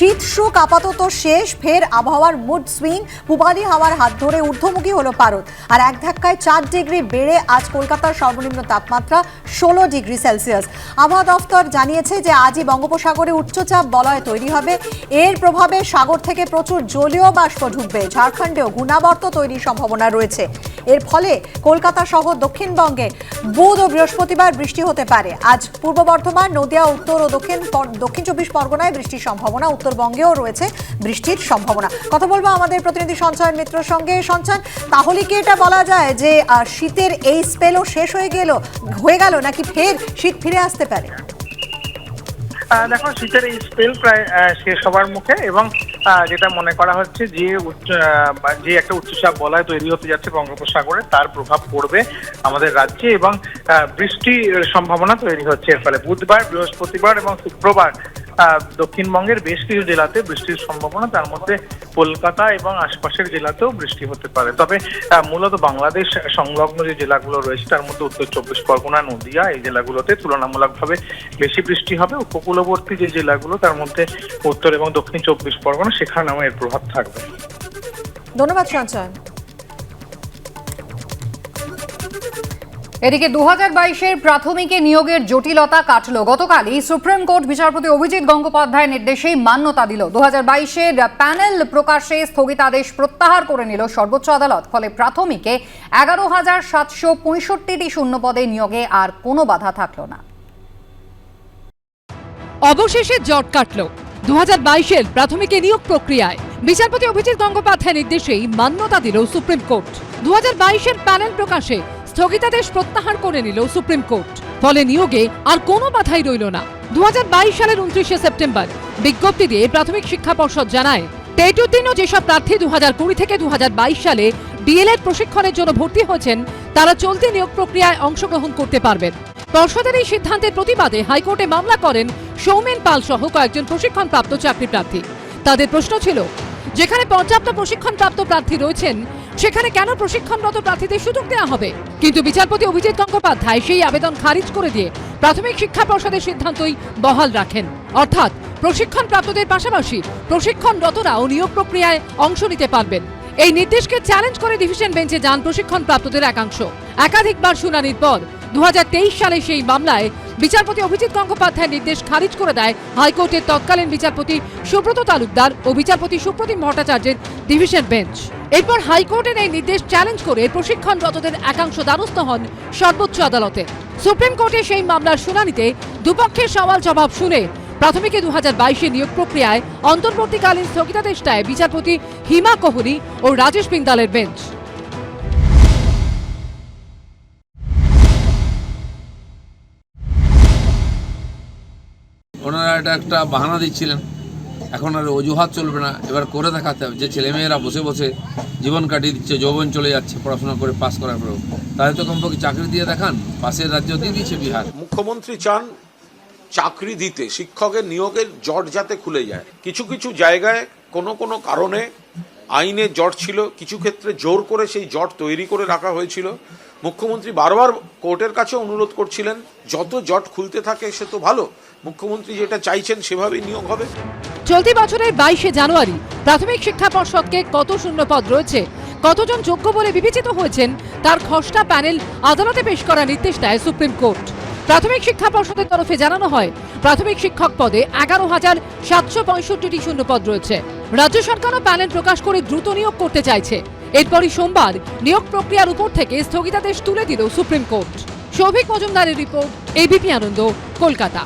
শীত শুক আপাতত শেষ, ফের আবহাওয়ার মুড সুইং। পূবালি হাওয়ার হাত ধরে ঊর্ধ্বমুখী হলো পারদ, আর এক ধাক্কায় 4 ডিগ্রি বেড়ে আজ কলকাতার সর্বনিম্ন তাপমাত্রা 16 ডিগ্রি সেলসিয়াস। আবহাওয়া দফতর জানিয়েছে যে আজই বঙ্গোপসাগরে উচ্চচাপ বলয় তৈরি হবে। এর প্রভাবে সাগর থেকে প্রচুর জলীয় বাষ্প ঢুকবে। ঝাড়খণ্ডেও ঘূর্ণাবর্ত তৈরির সম্ভাবনা রয়েছে। এর ফলে কলকাতা সহ দক্ষিণবঙ্গে বুধ ও বৃহস্পতিবার বৃষ্টি হতে পারে। আজ পূর্ব বর্ধমান, নদিয়া, উত্তর ও দক্ষিণ 24 পরগনায় বৃষ্টির সম্ভাবনা। উত্তরবঙ্গেও রয়েছে বৃষ্টির সম্ভাবনা। কথা বলবো আমাদের প্রতিনিধি সঞ্চয়ন মিত্রর সঙ্গে। সঞ্চয়ন, তাহলে কি এটা বলা যায় যে শীতের এই স্পেলও শেষ হয়ে গেল নাকি ফের শীত ফিরে আসতে পারে? দেখো, শীতের এই স্পেল প্রায় শেষ হবার মুখে, এবং যেটা মনে করা হচ্ছে যে একটা উচ্চচাপ বলয় তৈরি হতে যাচ্ছে বঙ্গোপসাগরে, তার প্রভাব পড়বে আমাদের রাজ্যে এবং বৃষ্টির সম্ভাবনা তৈরি হচ্ছে। এর ফলে বুধবার, বৃহস্পতিবার এবং শুক্রবার দক্ষিণবঙ্গের বেশ কিছু জেলাতে বৃষ্টির সম্ভাবনা, তার মধ্যে কলকাতা এবং আশপাশের জেলাতেও বৃষ্টি হতে পারে। তবে মূলত বাংলাদেশ সংলগ্ন যে জেলাগুলো রয়েছে তার মধ্যে উত্তর 24 পরগনা, নদিয়া, এই জেলাগুলোতে তুলনামূলকভাবে বেশি বৃষ্টি হবে। উপকূলবর্তী যে জেলাগুলো তার মধ্যে উত্তর এবং দক্ষিণ 24 পরগনা, সেখানেও এর প্রভাব থাকবে। ধন্যবাদ সঞ্চয়ন। এদিকে 2022-এর প্রাথমিকে নিয়োগের জটিলতা কাটল। গতকালই সুপ্রিম কোর্ট বিচারপতি অভিজিৎ গঙ্গোপাধ্যায়ের নির্দেশেই মান্যতা দিল। 2022-এর প্যানেল প্রকাশে স্থগিতাদেশ প্রত্যাহার করে নিল সর্বোচ্চ আদালত। ফলে প্রাথমিকে 11,765টি শূন্য পদে নিয়োগে আর কোনো বাধা থাকল না। অবশেষে জট কাটল 2022-এর প্রাথমিকে নিয়োগ প্রক্রিয়ায়। বিচারপতি অভিজিৎ গঙ্গোপাধ্যায়ের নির্দেশেই মান্যতা দিল সুপ্রিম কোর্ট। 2022-এর প্যানেল প্রকাশে স্থগিতাদেশ প্রত্যাহার করে নিল সুপ্রিম কোর্ট। ফলে নিয়োগে আর কোনো বাধাই রইল না। 2022 সালের 29শে সেপ্টেম্বর বিজ্ঞপ্তি দিয়ে প্রাথমিক শিক্ষা পর্ষদ জানায়, টেট উত্তীর্ণ যেসব প্রার্থী 2020 থেকে 2022 সালে ডিএলএড প্রশিক্ষণের জন্য ভর্তি হয়েছেন, তারা চলতি নিয়োগ প্রক্রিয়ায় অংশগ্রহণ করতে পারবেন। পর্ষদের এই সিদ্ধান্তের প্রতিবাদে হাইকোর্টে মামলা করেন সৌমেন পাল সহ কয়েকজন প্রশিক্ষণপ্রাপ্ত চাকরি প্রার্থী। তাদের প্রশ্ন ছিল, যেখানে পর্যাপ্ত প্রশিক্ষণপ্রাপ্ত প্রার্থী রয়েছেন সেখানে কেন প্রশিক্ষণরত প্রার্থীদের সুযোগ দেওয়া হবে? কিন্তু বিচারপতি অভিজিৎ গঙ্গোপাধ্যায় সেই আবেদন খারিজ করে দিয়ে প্রাথমিক শিক্ষা পর্ষদের সিদ্ধান্তই বহাল রাখেন। অর্থাৎ প্রশিক্ষণপ্রাপ্তদের পাশাপাশি প্রশিক্ষণরতরাও নিয়োগ প্রক্রিয়ায় অংশ নিতে পারবেন। এই নির্দেশকে চ্যালেঞ্জ করে ডিভিশন বেঞ্চে যান প্রশিক্ষণপ্রাপ্তদের একাংশ। একাধিকবার শুনানির পর 2023 সালে সেই মামলায় বিচারপতি অভিজিৎ গঙ্গোপাধ্যায়ের নির্দেশ খারিজ করে দেয় হাইকোর্টের তৎকালীন বিচারপতি সুব্রত তালুকদার ও বিচারপতি সুপ্রতিম ভট্টাচার্যের ডিভিশন বেঞ্চ। এরপর হাইকোর্টের এই নির্দেশ চ্যালেঞ্জ করে প্রশিক্ষণরতদের একাংশ দ্বারস্থ হন সর্বোচ্চ আদালতে। সুপ্রিম কোর্টে সেই মামলার শুনানিতে দুপক্ষের সওয়াল জবাব শুনে প্রাথমিকে 2022-এ নিয়োগ প্রক্রিয়ায় অন্তর্বর্তীকালীন স্থগিতাদেশ দেয় বিচারপতি হিমা কোহলি ও রাজেশ বিন্দালের বেঞ্চ। ওনারা এটা একটা বাহানা দিচ্ছিলেন, এখন আর অজুহাত চলবে না, এবার করে দেখাতে হবে। যে ছেলেমেয়েরা বসে বসে জীবন কাটিয়ে দিচ্ছে, যৌবন চলে যাচ্ছে পড়াশোনা করে পাস করার পরেও, তাদের তো কমপক্ষে চাকরি দিয়ে দেখান। পাশের রাজ্য দিয়ে দিচ্ছে বিহার। মুখ্যমন্ত্রী চান চাকরি দিতে, শিক্ষকের নিয়োগের জট যাতে খুলে যায়। কিছু কিছু জায়গায় কোনো কারণে আইনের জট ছিল, কিছু ক্ষেত্রে জোর করে সেই জট তৈরি করে রাখা হয়েছিল। মুখ্যমন্ত্রী বারবার কোর্টের কাছে অনুরোধ করছিলেন, যত জট খুলতে থাকে সে তো ভালো, মুখ্যমন্ত্রী যেটা চাইছেন সেভাবেই নিয়োগ হবে। চলতি বছরের 22শে জানুয়ারি প্রাথমিক শিক্ষা পর্ষদকে কত শূন্যপদ রয়েছে, কতজন যোগ্য বলে বিবেচিত হয়েছেন, তার খসড়া প্যানেল আদালতে পেশ করার নির্দেশ দেয় সুপ্রিম কোর্ট। প্রাথমিক শিক্ষা পর্ষদের তরফে জানানো হয়, প্রাথমিক শিক্ষক পদে 11,765টি শূন্যপদ রয়েছে। রাজ্য সরকারও প্যানেল প্রকাশ করে দ্রুত নিয়োগ করতে চাইছে। এরপরই সোমবার নিয়োগ প্রক্রিয়ার উপর থেকে স্থগিতাদেশ তুলে দিল সুপ্রিম কোর্ট। সৌভিক মজুমদারের রিপোর্ট, এবিপি আনন্দ, কলকাতা।